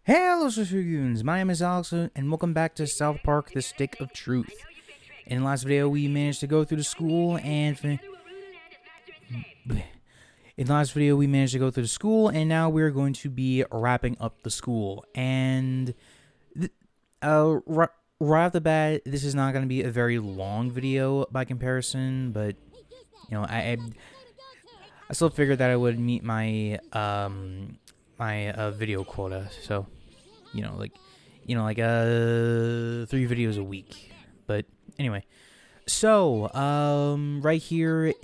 Hello, Sister Goons. My name is Alex, and welcome back to South Park: The Stick of Truth. In the last video, we managed to go through the school and now we're going to be wrapping up the school. And right off the bat, this is not going to be a very long video by comparison, but you know, I still figured that I would meet my video quota. So, like 3 videos a week. But anyway, so right here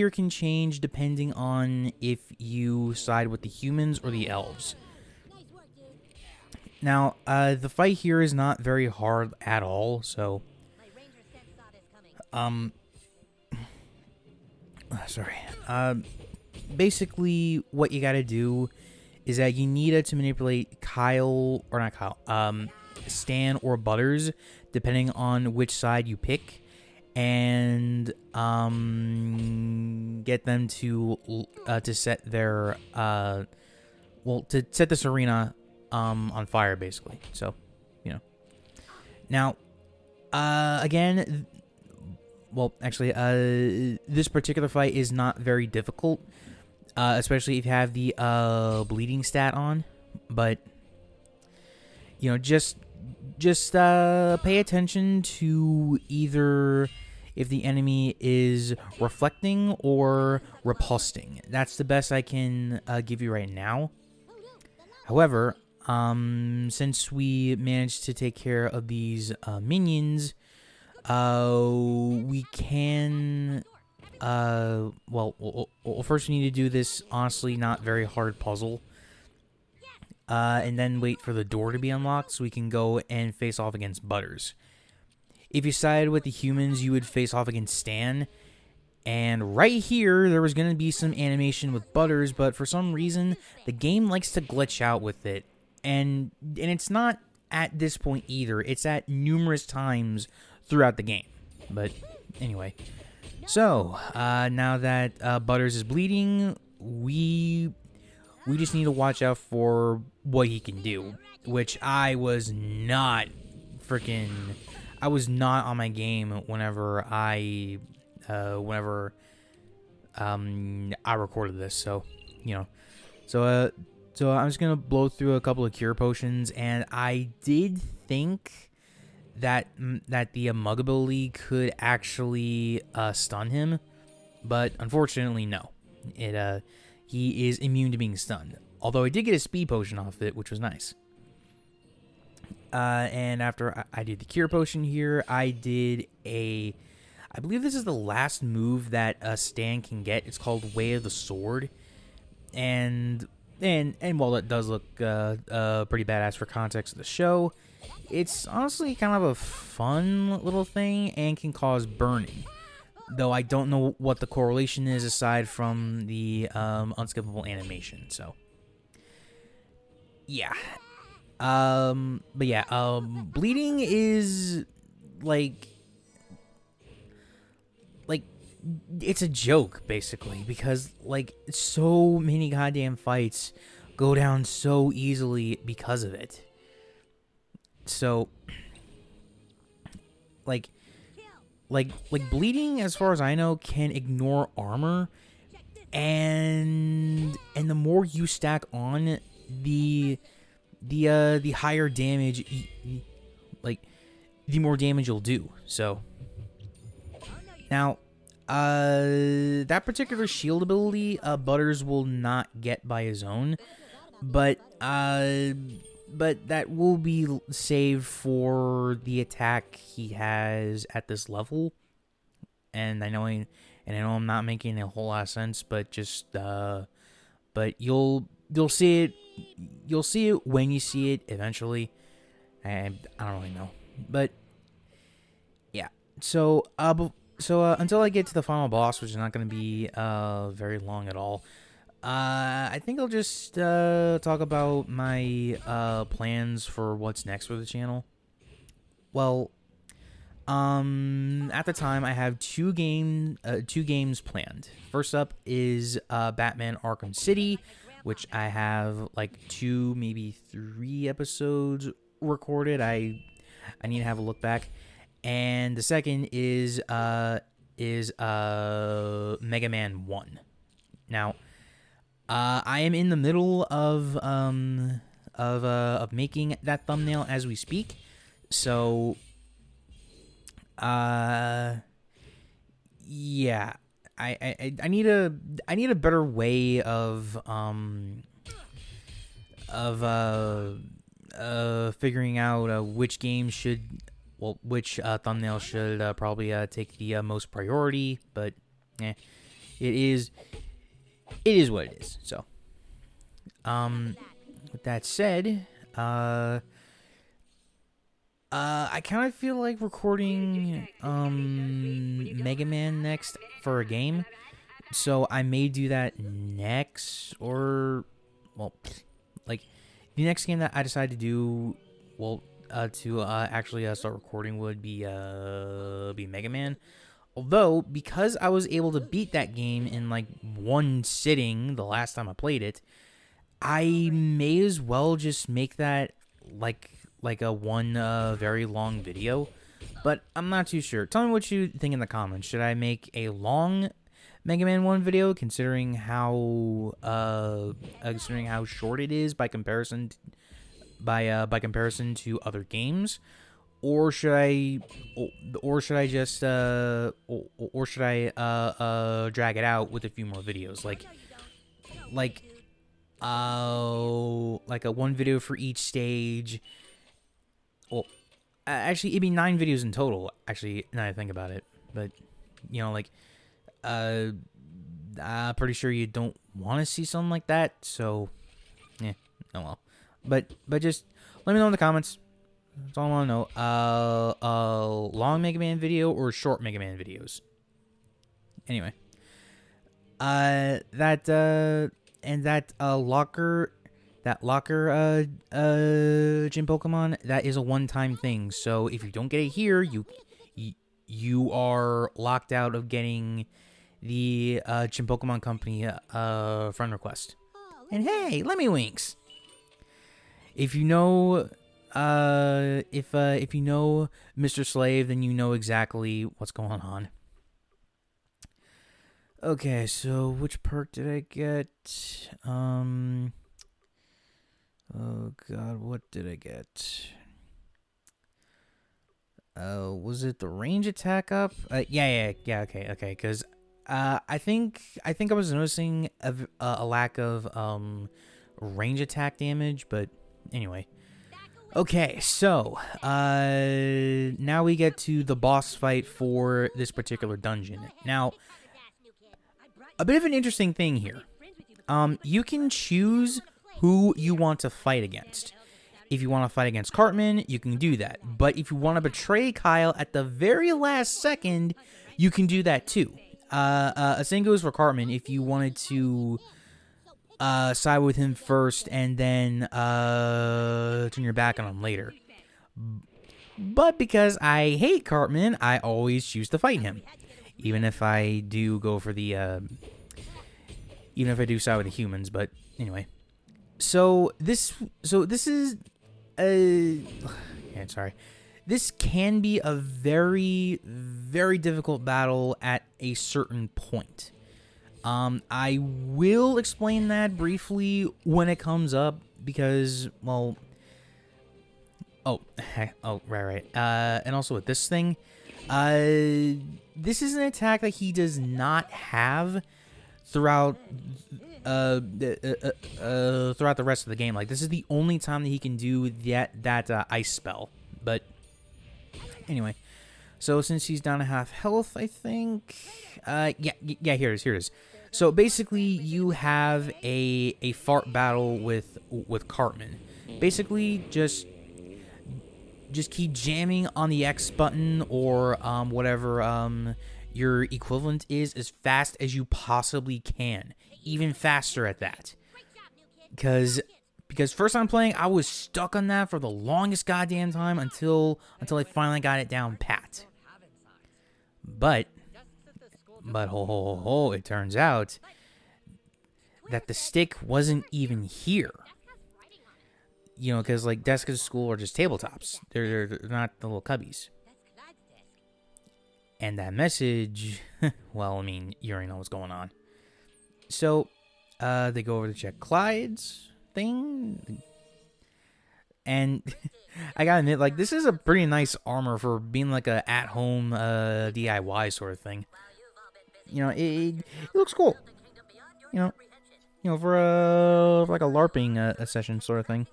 can change depending on if you side with the humans or the elves. Now, the fight here is not very hard at all, so sorry. Basically what you got to do is that you need to manipulate Stan or Butters, depending on which side you pick, and get them to set their to set this arena on fire, basically. So, now again, this particular fight is not very difficult. Especially if you have the bleeding stat on, but just pay attention to either if the enemy is reflecting or repulsing. That's the best I can give you right now. However, since we managed to take care of these minions, we can. First we need to do this honestly not very hard puzzle, and then wait for the door to be unlocked so we can go and face off against Butters. If you sided with the humans, you would face off against Stan, and right here there was going to be some animation with Butters, but for some reason the game likes to glitch out with it, and it's not at this point either. It's at numerous times throughout the game. But anyway, so, now that Butters is bleeding, we just need to watch out for what he can do, which I was not on my game whenever I recorded this, so, so I'm just gonna blow through a couple of cure potions, and I did think that the Mug ability could actually stun him, but unfortunately no. He is immune to being stunned. Although I did get a speed potion off it, which was nice. And after I did the cure potion here, I did I believe this is the last move that Stan can get. It's called Way of the Sword, and while it does look pretty badass for context of the show, it's honestly kind of a fun little thing and can cause burning. Though I don't know what the correlation is aside from the unskippable animation. So, yeah. But yeah, bleeding is like it's a joke basically, because so many goddamn fights go down so easily because of it. So, bleeding, as far as I know, can ignore armor, and the more you stack on, the higher damage, the more damage you'll do. So, now, that particular shield ability, Butters will not get by his own, but that will be saved for the attack he has at this level. And I know I'm not making a whole lot of sense, but just but you'll see it. You'll see it when you see it eventually. I don't really know, but yeah. So until I get to the final boss, which is not going to be very long at all, I think I'll just talk about my plans for what's next for the channel. Well, at the time I have two games planned. First up is Batman Arkham City, which I have like 2, maybe 3 episodes recorded. I need to have a look back. And the second is Mega Man 1. Now, I am in the middle of making that thumbnail as we speak. So yeah, I need a better way of figuring out which game should, which thumbnail should probably take the most priority. But it is what it is. So with that said, I kind of feel like recording Mega Man next for a game, so I may do that next, or like the next game that I decide to do, to actually start recording would be Mega Man. Although, because I was able to beat that game in like one sitting the last time I played it, I may as well just make that like a one very long video. But I'm not too sure. Tell me what you think in the comments. Should I make a long Mega Man 1 video, considering how short it is by comparison to other games? Or should I just drag it out with a few more videos, like a one video for each stage? Well, actually, it'd be 9 videos in total. Actually, now that I think about it, but I'm pretty sure you don't want to see something like that. So, yeah, oh well. But just let me know in the comments. That's all I want to know. Long Mega Man video or short Mega Man videos. Anyway, that locker gym Pokemon, that is a one-time thing. So if you don't get it here, you are locked out of getting the Gym Pokemon Company friend request. And hey, Lemmy-Winks. If you know. If you know Mr. Slave, then you know exactly what's going on. Okay, so which perk did I get? Oh god, what did I get? Was it the range attack up? Yeah, okay, because I think I was noticing a lack of range attack damage, but anyway. Okay, so now we get to the boss fight for this particular dungeon. Now, a bit of an interesting thing here. You can choose who you want to fight against. If you want to fight against Cartman, you can do that. But if you want to betray Kyle at the very last second, you can do that too. Same goes for Cartman. If you wanted to side with him first and then turn your back on him later. But because I hate Cartman, I always choose to fight him, even if I do go for the even if I do side with the humans. But anyway, so this is sorry. This can be a very, very difficult battle at a certain point. I will explain that briefly when it comes up because, well, right. And also with this thing, this is an attack that he does not have throughout the rest of the game. Like, this is the only time that he can do that ice spell. But anyway, so since he's down to half health, I think, yeah, here it is. So basically, you have a fart battle with Cartman. Basically, just keep jamming on the X button or whatever your equivalent is as fast as you possibly can, even faster at that. Because first time playing, I was stuck on that for the longest goddamn time until I finally got it down pat. But it turns out that the stick wasn't even here. You know, because like desks at school are just tabletops. They're not the little cubbies. And that message, well, I mean, you already know what's going on. So, they go over to check Clyde's thing. And I gotta admit, like, this is a pretty nice armor for being like a at-home DIY sort of thing. You know, it looks cool. You know, for like a LARPing a session sort of thing.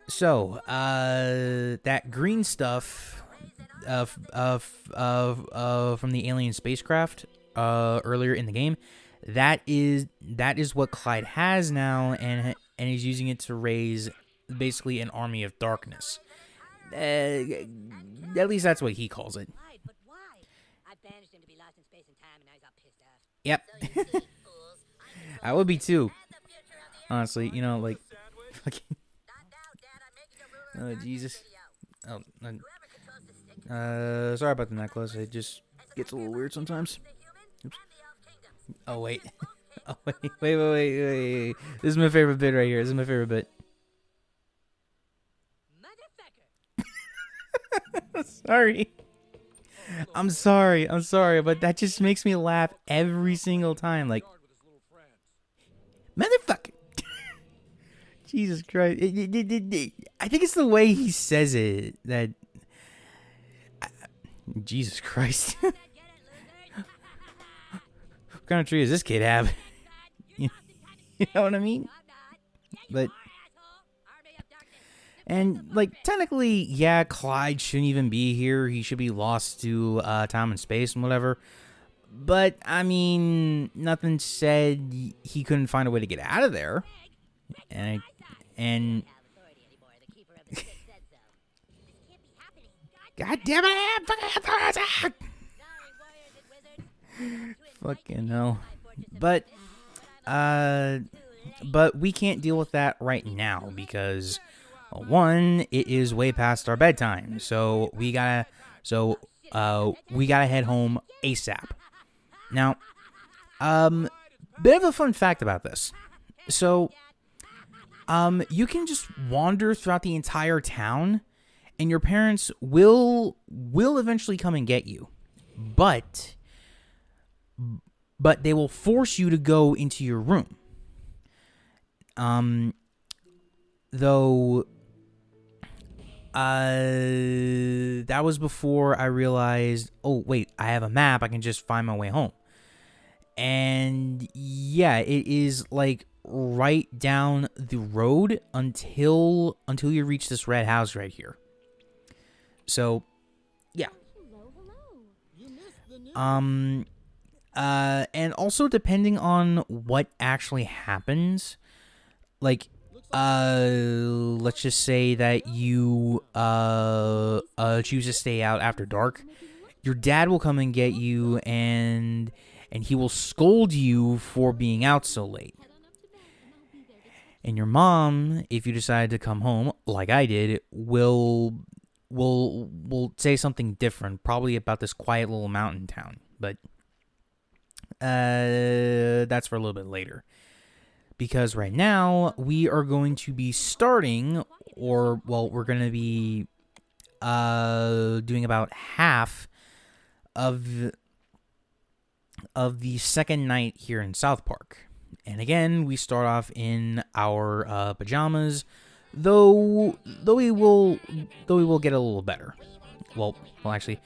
So, that green stuff from the alien spacecraft earlier in the game, that is what Clyde has now, and he's using it to raise basically an army of darkness. At least that's what he calls it. Yep. I would be too. Honestly, you know, like, fucking. Oh, Jesus. Oh, sorry about the necklace. It just gets a little weird sometimes. Oops. Oh, wait. Oh, wait. This is my favorite bit right here. This is my favorite bit. Sorry. I'm sorry, but that just makes me laugh every single time. Like, motherfucker. Jesus Christ. I think it's the way he says it that... Jesus Christ. What kind of tree does this kid have? You know what I mean? But... And, like, technically, yeah, Clyde shouldn't even be here. He should be lost to time and space and whatever. But, I mean, nothing said he couldn't find a way to get out of there. And God damn it! Fucking hell. But we can't deal with that right now because... One, it is way past our bedtime, so we gotta head home ASAP. Now, bit of a fun fact about this. So, you can just wander throughout the entire town, and your parents will eventually come and get you, but they will force you to go into your room. Though. That was before I realized, oh, wait, I have a map. I can just find my way home. And yeah, it is like right down the road until you reach this red house right here. So, yeah. And also depending on what actually happens, like, let's just say that you choose to stay out after dark. Your dad will come and get you, and he will scold you for being out so late. And your mom, if you decide to come home, like I did, will say something different, probably about this quiet little mountain town. But that's for a little bit later. Because right now, we are going to be starting, we're going to be doing about half of the second night here in South Park. And again, we start off in our pajamas, though we will get a little better. Well, actually,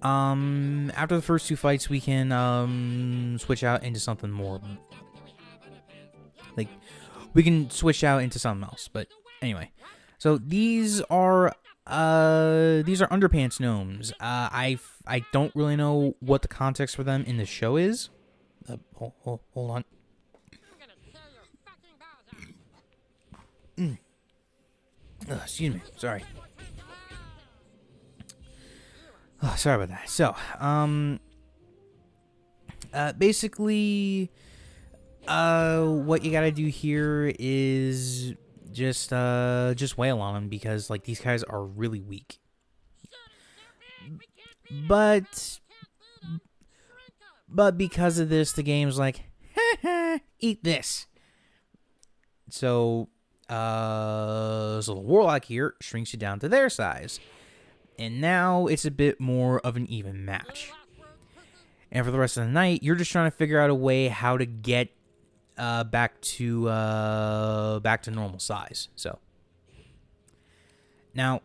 after the first two fights, we can switch out into something more. Like, we can switch out into something else. But anyway, so these are underpants gnomes. I don't really know what the context for them in the show is. Hold on. Excuse me. Sorry. Oh, sorry about that. So, basically, what you gotta do here is just wail on them because, like, these guys are really weak. But But because of this, the game's like, eat this. So the Warlock here shrinks you down to their size. And now it's a bit more of an even match. And for the rest of the night, you're just trying to figure out a way how to get back to normal size. So now,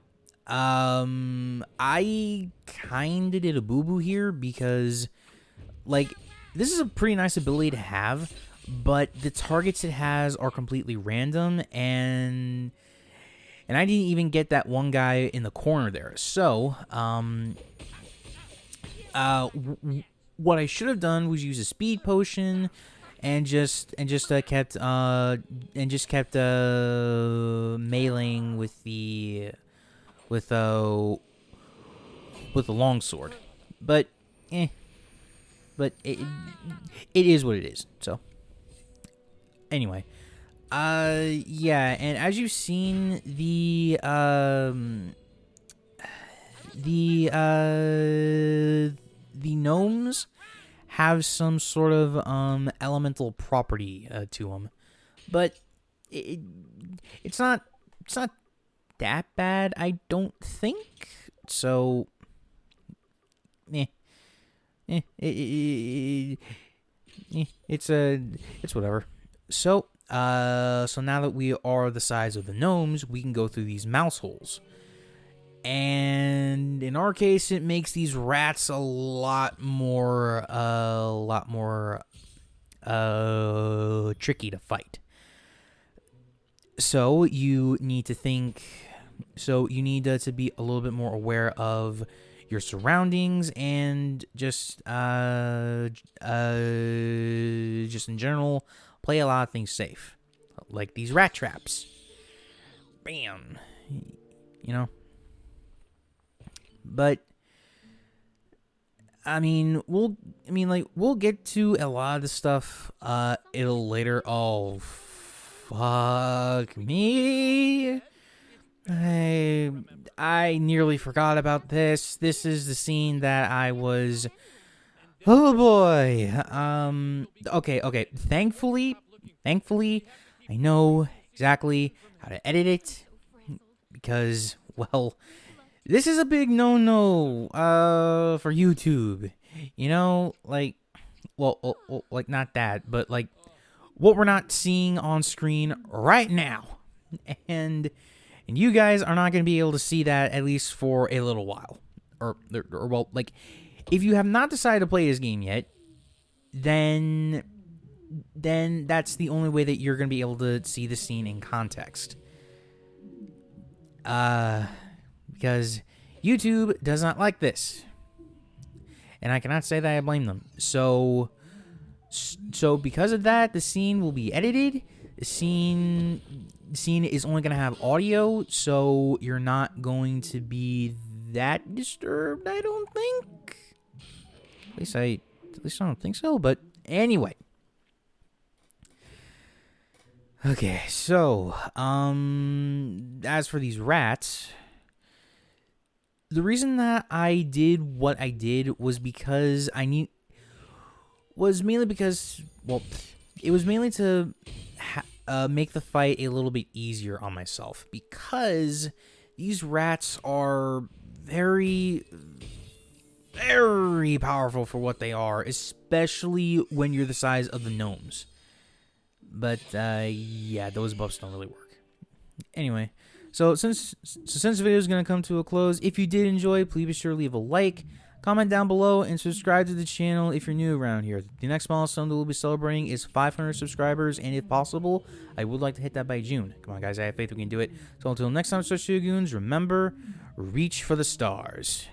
I kind of did a boo-boo here because, like, this is a pretty nice ability to have, but the targets it has are completely random, and I didn't even get that one guy in the corner there. So, what I should have done was use a speed potion and just kept meleeing with the longsword. But it is what it is. So anyway, yeah, and as you've seen, the gnomes have some sort of elemental property to them, but it's not that bad, I don't think. So, it's whatever. So now that we are the size of the gnomes, we can go through these mouse holes. And in our case, it makes these rats a lot more tricky to fight. So you need to think. So you need to be a little bit more aware of your surroundings and just in general, play a lot of things safe, like these rat traps. Bam, you know. But we'll get to a lot of the stuff it'll later. Oh, fuck me. I nearly forgot about this. This is the scene that I was, oh boy. Okay. Thankfully, I know exactly how to edit it because, well, this is a big no-no for YouTube. You know, like, well, like, not that, but like what we're not seeing on screen right now. And you guys are not going to be able to see that, at least for a little while. Or well, like, if you have not decided to play this game yet, then that's the only way that you're going to be able to see the scene in context. Because YouTube does not like this. And I cannot say that I blame them. So because of that, the scene will be edited. The scene is only going to have audio, so you're not going to be that disturbed, I don't think. At least I don't think so, but anyway. Okay, so as for these rats, the reason that I did what I did was because it was mainly to make the fight a little bit easier on myself, because these rats are very, very powerful for what they are, especially when you're the size of the gnomes. But yeah, those buffs don't really work. Anyway, so since the video is going to come to a close, if you did enjoy, please be sure to leave a like, comment down below, and subscribe to the channel if you're new around here. The next milestone that we'll be celebrating is 500 subscribers, and if possible, I would like to hit that by June. Come on, guys, I have faith we can do it. So until next time, Such Goons, remember, reach for the stars.